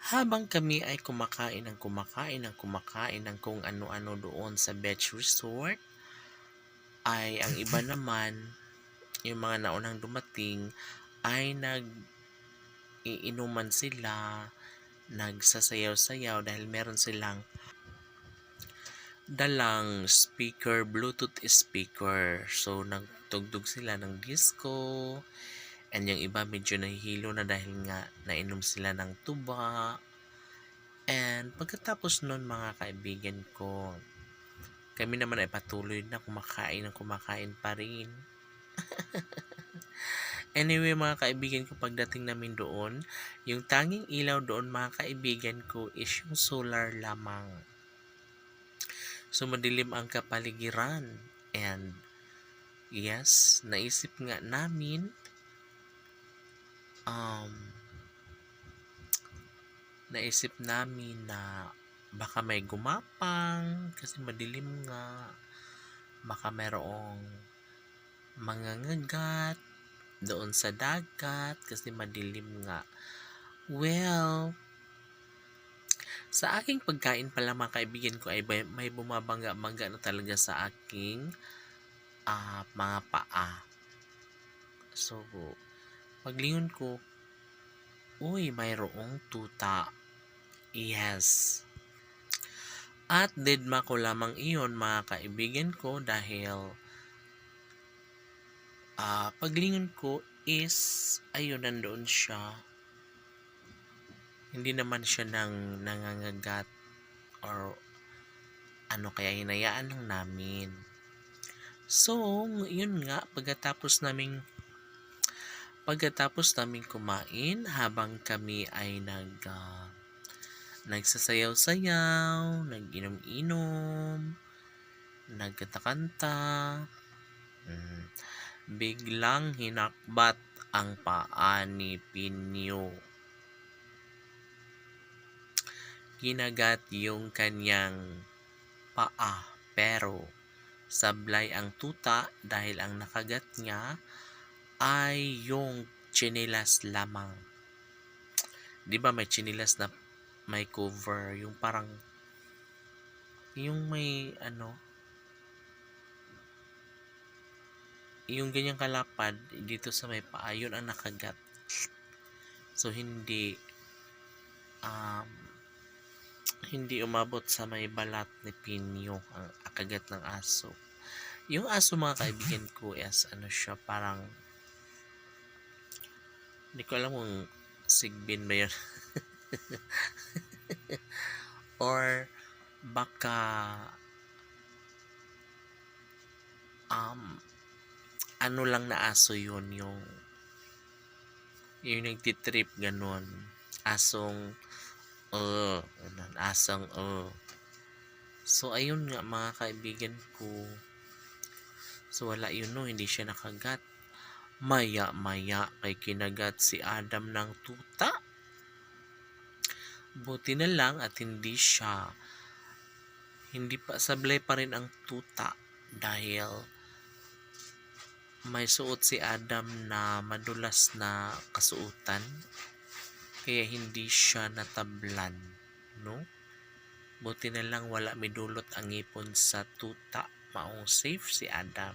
Habang kami ay kumakain ng kung ano-ano doon sa beach resort, ay ang iba naman, yung mga naunang dumating, ay nag-iinuman sila, nagsasayaw-sayaw dahil meron silang dalang speaker, Bluetooth speaker. So, nagtugtog sila ng disco, and yung iba medyo nahihilo na dahil nga nainom sila ng tuba. And pagkatapos nun, mga kaibigan ko, kami naman ay patuloy na kumakain pa rin. Anyway, mga kaibigan ko, pagdating namin doon, yung tanging ilaw doon, mga kaibigan ko, is yung solar lamang. So, madilim ang kapaligiran. And, yes, naisip nga namin, na baka may gumapang kasi madilim nga, baka mayroong mangangagat doon sa dagat kasi madilim nga. Well, sa aking pagkain pala, mga kaibigan ko, ay may bumabangga-bangga na talaga sa aking mga paa. So, paglingon ko, uy, mayroong tuta. Yes. At dedma ko lamang iyon, mga kaibigan ko, dahil paglingon ko is, ayun, nandoon siya. Hindi naman siya nangangagat or ano, kaya hinayaan lang namin. So, yun nga, pagkatapos naming kumain, habang kami ay nagsasayaw-sayaw, nag-inom-inom, nagkanta-kanta, biglang hinakbat ang paa ni Pinyo. Kinagat yung kanyang paa, pero sablay ang tuta dahil ang nakagat niya ay yung tsinelas lamang. Di ba may tsinelas na may cover, yung parang yung may yung ganyang kalapad dito sa may paa, yun ang nakagat. So hindi umabot sa may balat ni Pinyo ang kagat ng aso. Yung aso, mga kaibigan ko, is siya, parang hindi ko alam kung sigbin ba yun or baka ano lang na aso yun, yung nagtitrip ganon, asong so ayun nga, mga kaibigan ko. So wala yun, no, hindi siya nakagat. Maya kay kinagat si Adam ng tuta. Buti na lang at hindi pa sablay pa rin ang tuta dahil may suot si Adam na madulas na kasuotan, kaya hindi siya natablan, no? Buti na lang wala midulot ang ngipon sa tuta, maong safe si Adam.